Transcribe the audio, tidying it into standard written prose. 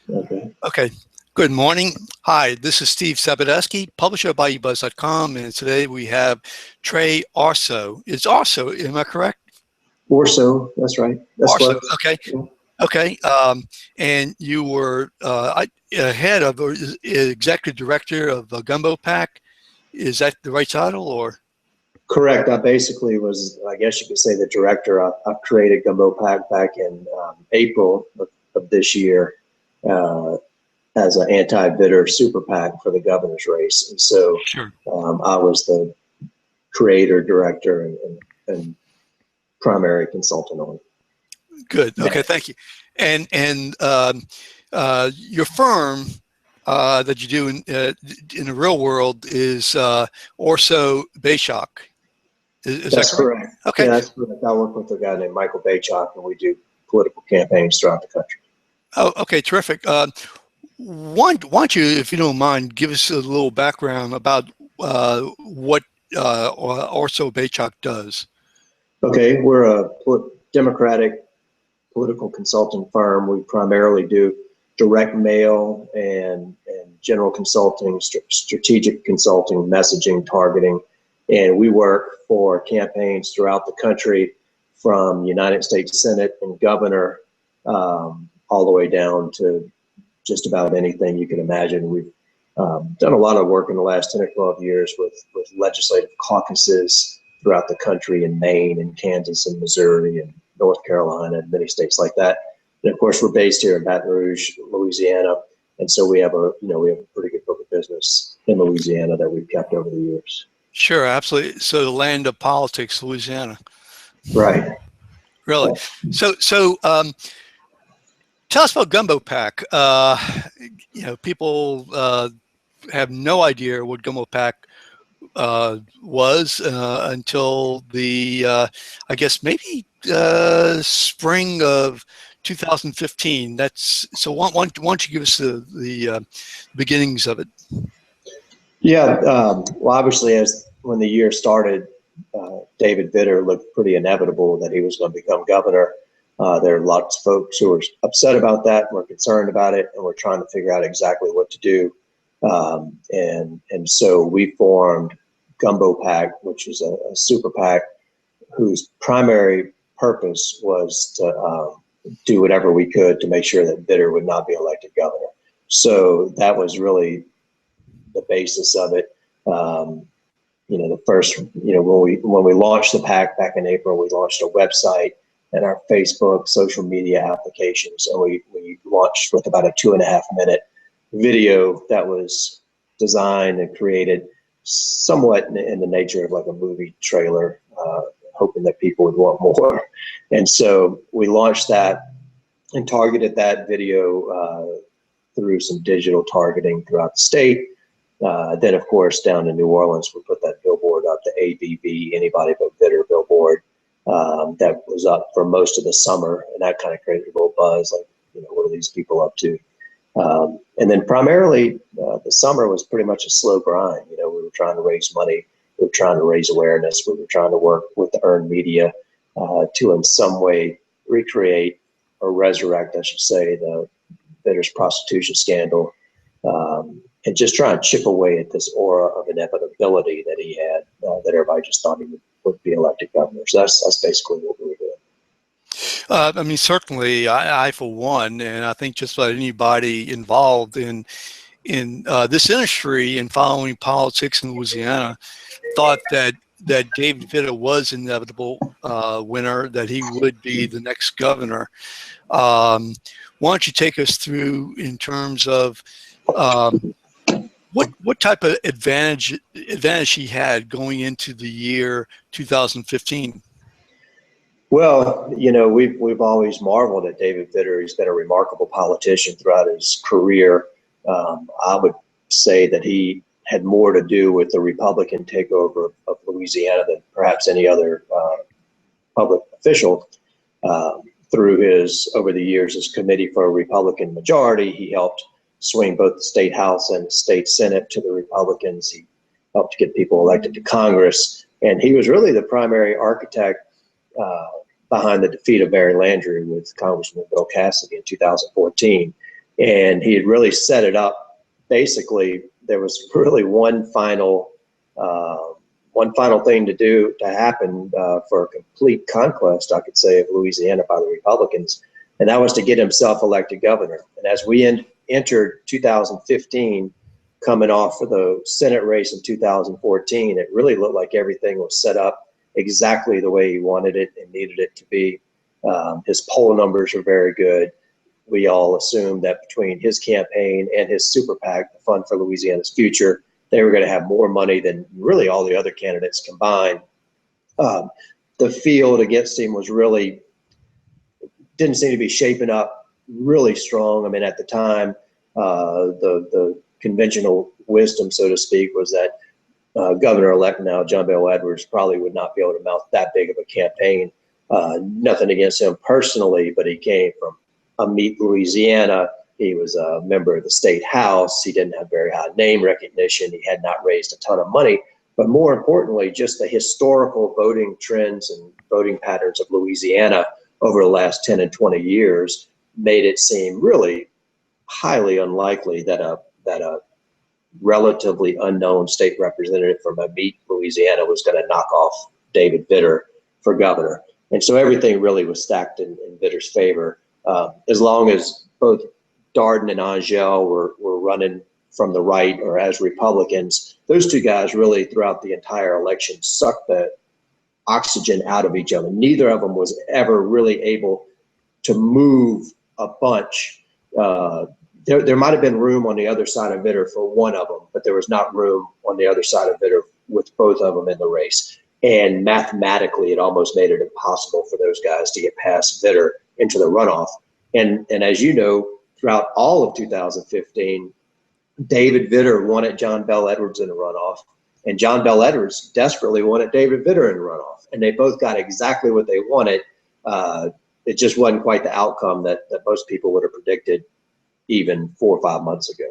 Okay. Okay. Good morning. Hi, this is Steve Sabadeski, publisher of BuyUBuzz.com, and today we have Trey Ourso. It's Ourso, am I correct? Ourso, that's right. That's Ourso, close. okay. Yeah. Okay. And you were head of, or executive director of Gumbo PAC. Is that the right title, or? Correct. I basically was, I guess you could say, the director. I created Gumbo PAC back in April of this year as an anti-Vitter Super PAC for the governor's race. And so Sure. I was the creator, director, and primary consultant on it. Good. Okay. Thank you. And your firm that you do in the real world is Ourso Baychok. Is That's that correct? correct. Okay. Yeah, that's correct. I work with a guy named Michael Baychok, and we do political campaigns throughout the country. Oh, okay. Terrific. Why don't you, if you don't mind, give us a little background about what Ourso Baychok does? Okay, we're a Democratic political consulting firm. We primarily do direct mail and general consulting, strategic consulting, messaging, targeting, and we work for campaigns throughout the country, from United States Senate and governor all the way down to just about anything you can imagine. We've done a lot of work in the last 10 or 12 years with legislative caucuses throughout the country, in Maine and Kansas and Missouri and North Carolina and many states like that. And of course, we're based here in Baton Rouge, Louisiana, and so we have a pretty good book of business in Louisiana that we've kept over the years. Sure, absolutely. So the land of politics, Louisiana. Right. Really. So tell us about Gumbo PAC. People have no idea what Gumbo PAC was until the I guess maybe spring of 2015. That's so. Why don't you give us the beginnings of it? Yeah. Well, obviously, when the year started, David Vitter looked pretty inevitable that he was going to become governor. There are lots of folks who are upset about that, and we're concerned about it, and we're trying to figure out exactly what to do. And so we formed Gumbo PAC, which is a super PAC whose primary purpose was to do whatever we could to make sure that Vitter would not be elected governor. So that was really the basis of it. The first, when we launched the PAC back in April, we launched a website and our Facebook social media applications, and we launched with about a 2.5-minute video that was designed and created somewhat in the nature of like a movie trailer, hoping that people would want more. And so we launched that and targeted that video through some digital targeting throughout the state. Then, of course, down in New Orleans, we put that billboard up, the ABB, Anybody But Vitter billboard, that was up for most of the summer, and that kind of created a little buzz, like, what are these people up to? And then primarily, the summer was pretty much a slow grind. We were trying to raise money, we were trying to raise awareness, we were trying to work with the earned media to in some way recreate or resurrect, I should say, the Vitter's prostitution scandal, and just try and chip away at this aura of inevitability that he had, that everybody just thought he would be elected governor. So that's basically what we were doing. I mean, certainly, I for one, and I think just about anybody involved in this industry and following politics in Louisiana, thought that David Vitter was inevitable winner, that he would be the next governor. Why don't you take us through in terms of what type of advantage he had going into the year 2015? Well, we've always marveled at David Vitter. He's been a remarkable politician throughout his career. I would say that he had more to do with the Republican takeover of Louisiana than perhaps any other public official. Through over the years, his committee for a Republican majority, he helped swing both the state House and the state Senate to the Republicans. He helped get people elected to Congress. And he was really the primary architect behind the defeat of Mary Landrieu with Congressman Bill Cassidy in 2014. And he had really set it up. Basically, there was really one final thing to happen for a complete conquest, I could say, of Louisiana by the Republicans, and that was to get himself elected governor. And as we entered 2015, coming off of the Senate race in 2014, it really looked like everything was set up exactly the way he wanted it and needed it to be. His poll numbers were very good. We all assumed that between his campaign and his Super PAC, the Fund for Louisiana's Future, they were going to have more money than really all the other candidates combined. The field against him didn't seem to be shaping up really strong. I mean, at the time, the conventional wisdom, so to speak, was that Governor-elect now, Jon Bel Edwards, probably would not be able to mount that big of a campaign. Nothing against him personally, but he came from Meet Louisiana. He was a member of the state house. He didn't have very high name recognition. He had not raised a ton of money. But more importantly, just the historical voting trends and voting patterns of Louisiana over the last 10 and 20 years made it seem really highly unlikely that a relatively unknown state representative from Meet Louisiana was going to knock off David Vitter for governor. And so everything really was stacked in Vitter's favor. As long as both Darden and Angel were running from the right or as Republicans, those two guys really throughout the entire election sucked the oxygen out of each other. Neither of them was ever really able to move a bunch. There might have been room on the other side of Vitter for one of them, but there was not room on the other side of Vitter with both of them in the race. And mathematically, it almost made it impossible for those guys to get past Vitter into the runoff. And as you know, throughout all of 2015, David Vitter wanted Jon Bel Edwards in the runoff, and Jon Bel Edwards desperately wanted David Vitter in the runoff. And they both got exactly what they wanted. It just wasn't quite the outcome that most people would have predicted even 4 or 5 months ago.